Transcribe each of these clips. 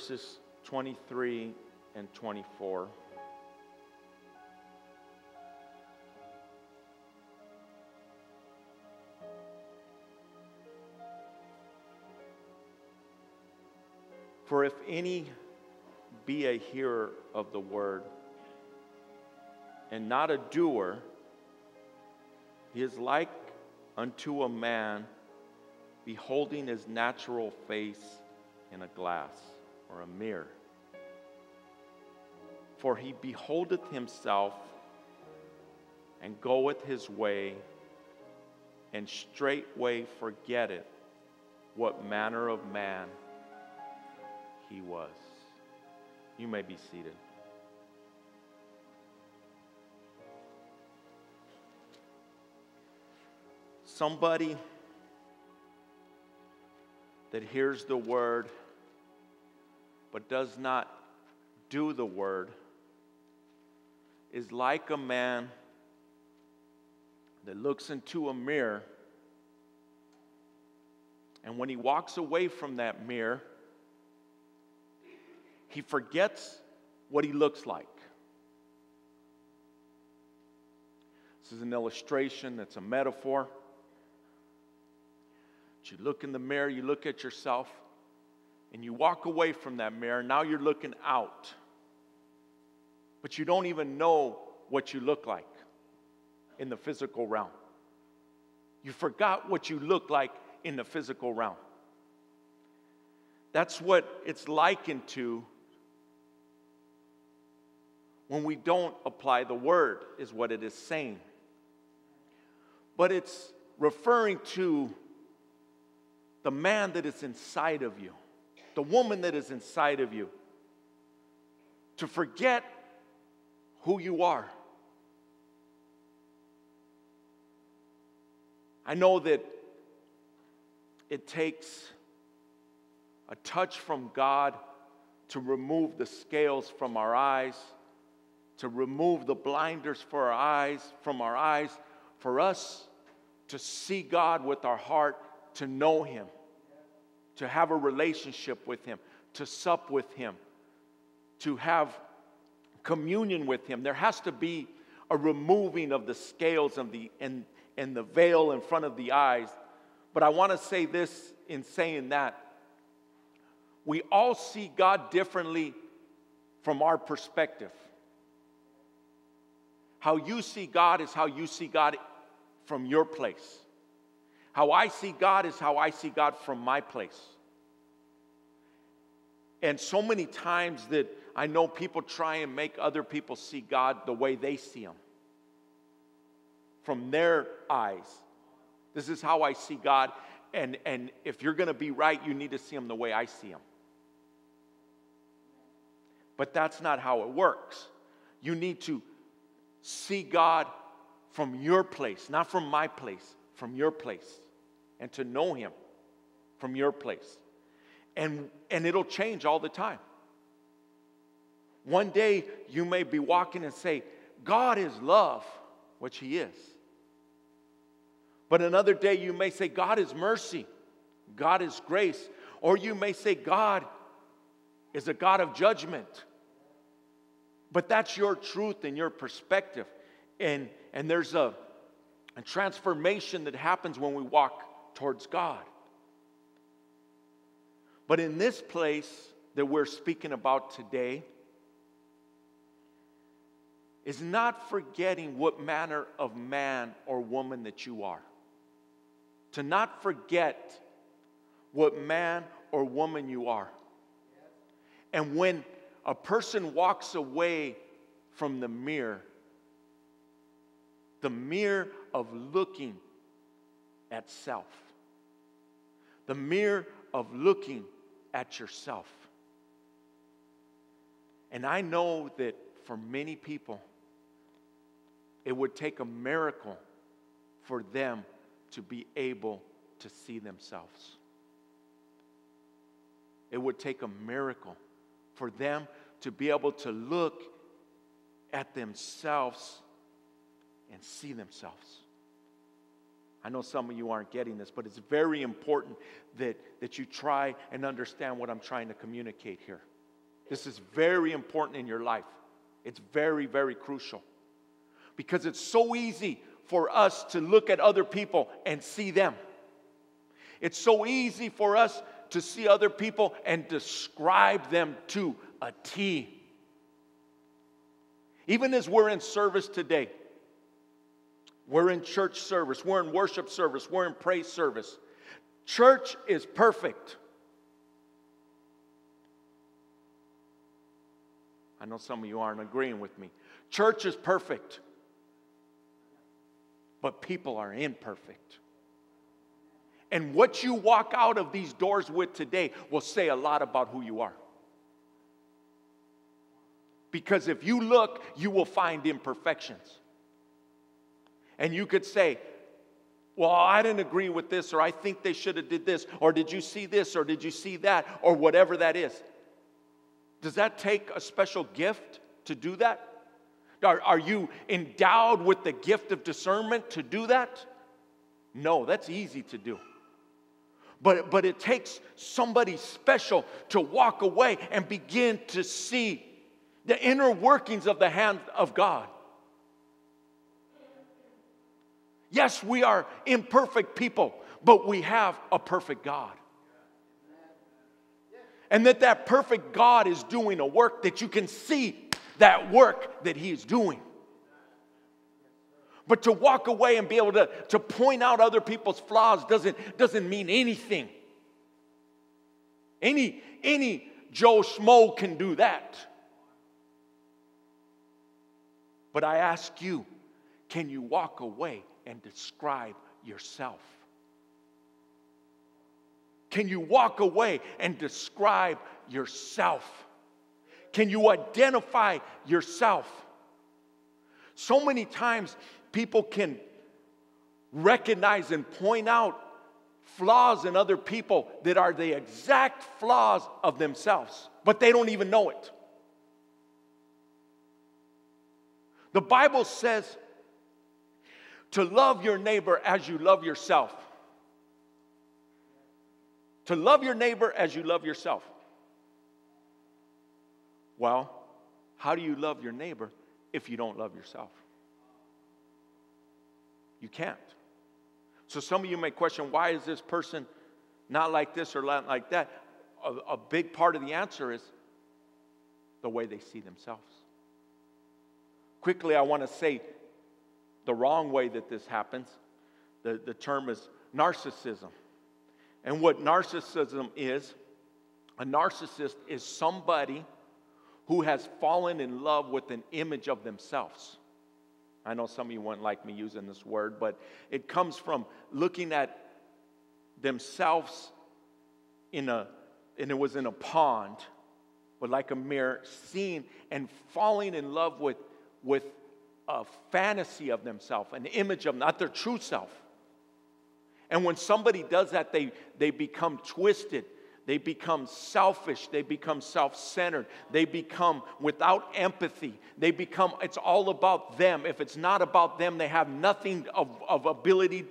verses 23 and 24. For if any be a hearer of the word, and not a doer, he is like unto a man beholding his natural face in a glass or a mirror. For he beholdeth himself and goeth his way, and straightway forgetteth what manner of man he was. You may be seated. Somebody that hears the word but does not do the word is like a man that looks into a mirror, and when he walks away from that mirror, he forgets what he looks like. This is an illustration, it's a metaphor. You look in the mirror, you look at yourself, and you walk away from that mirror. Now you're looking out. But you don't even know what you look like in the physical realm. You forgot what you look like in the physical realm. That's what it's likened to when we don't apply the word, is what it is saying. But it's referring to the man that is inside of you, the woman that is inside of you, to forget who you are. I know that it takes a touch from God to remove the scales from our eyes, to remove the blinders from our eyes, for us to see God with our heart, to know Him, to have a relationship with Him, to sup with Him, to have communion with Him. There has to be a removing of the scales and the veil in front of the eyes. But I want to say this in saying that. We all see God differently from our perspective. How you see God is how you see God from your place. How I see God is how I see God from my place. And so many times that I know people try and make other people see God the way they see Him, from their eyes. This is how I see God, and if you're going to be right, you need to see Him the way I see Him. But that's not how it works. You need to see God from your place, not from my place, from your place, and to know Him from your place. And it'll change all the time. One day you may be walking and say, God is love, which He is. But another day you may say, God is mercy, God is grace. Or you may say, God is a God of judgment. But that's your truth and your perspective. And there's a transformation that happens when we walk towards God. But in this place that we're speaking about today is not forgetting what manner of man or woman that you are. To not forget what man or woman you are. And when a person walks away from the mirror of looking at self, the mirror of looking at yourself. And I know that for many people, it would take a miracle for them to be able to see themselves. It would take a miracle for them to be able to look at themselves and see themselves. I know some of you aren't getting this, but it's very important that you try and understand what I'm trying to communicate here. This is very important in your life. It's very, very crucial. Because it's so easy for us to look at other people and see them. It's so easy for us to see other people and describe them to a T. Even as we're in service today, we're in church service, we're in worship service, we're in praise service. Church is perfect. I know some of you aren't agreeing with me. Church is perfect, but people are imperfect. And what you walk out of these doors with today will say a lot about who you are. Because if you look, you will find imperfections. And you could say, well, I didn't agree with this, or I think they should have did this, or did you see this, or did you see that, or whatever that is. Does that take a special gift to do that? Are you endowed with the gift of discernment to do that? No, that's easy to do. But it takes somebody special to walk away and begin to see the inner workings of the hand of God. Yes, we are imperfect people, but we have a perfect God. And that perfect God is doing a work that you can see that work that He is doing. But to walk away and be able to point out other people's flaws doesn't mean anything. Any Joe Schmo can do that. But I ask you, can you walk away and describe yourself? Can you walk away and describe yourself? Can you identify yourself? So many times people can recognize and point out flaws in other people that are the exact flaws of themselves, but they don't even know it. The Bible says to love your neighbor as you love yourself. To love your neighbor as you love yourself. Well, how do you love your neighbor if you don't love yourself? You can't. So some of you may question, why is this person not like this or not like that? A big part of the answer is the way they see themselves. Quickly, I want to say the wrong way that this happens. The term is narcissism. And what narcissism is, a narcissist is somebody who has fallen in love with an image of themselves. I know some of you wouldn't like me using this word, but it comes from looking at themselves and it was in a pond, but like a mirror, seeing and falling in love with a fantasy of themselves, an image of not their true self. And when somebody does that, they become twisted. They become selfish. They become self-centered. They become without empathy. It's all about them. If it's not about them, they have nothing of ability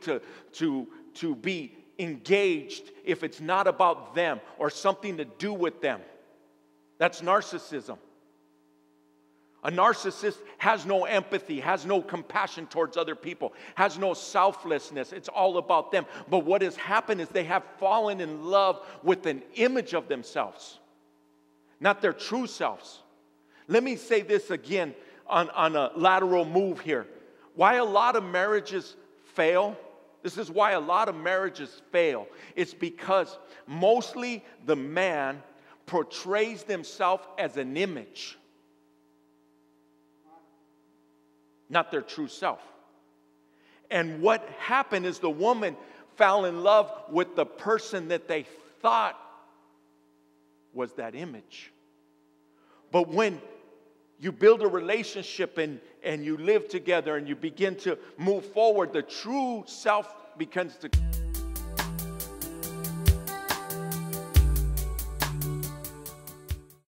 to be engaged if it's not about them or something to do with them. That's narcissism. A narcissist has no empathy, has no compassion towards other people, has no selflessness. It's all about them. But what has happened is they have fallen in love with an image of themselves, not their true selves. Let me say this again on a lateral move here. Why a lot of marriages fail? This is why a lot of marriages fail. It's because mostly the man portrays themselves as an image, not their true self. And what happened is the woman fell in love with the person that they thought was that image. But when you build a relationship and you live together and you begin to move forward, the true self begins to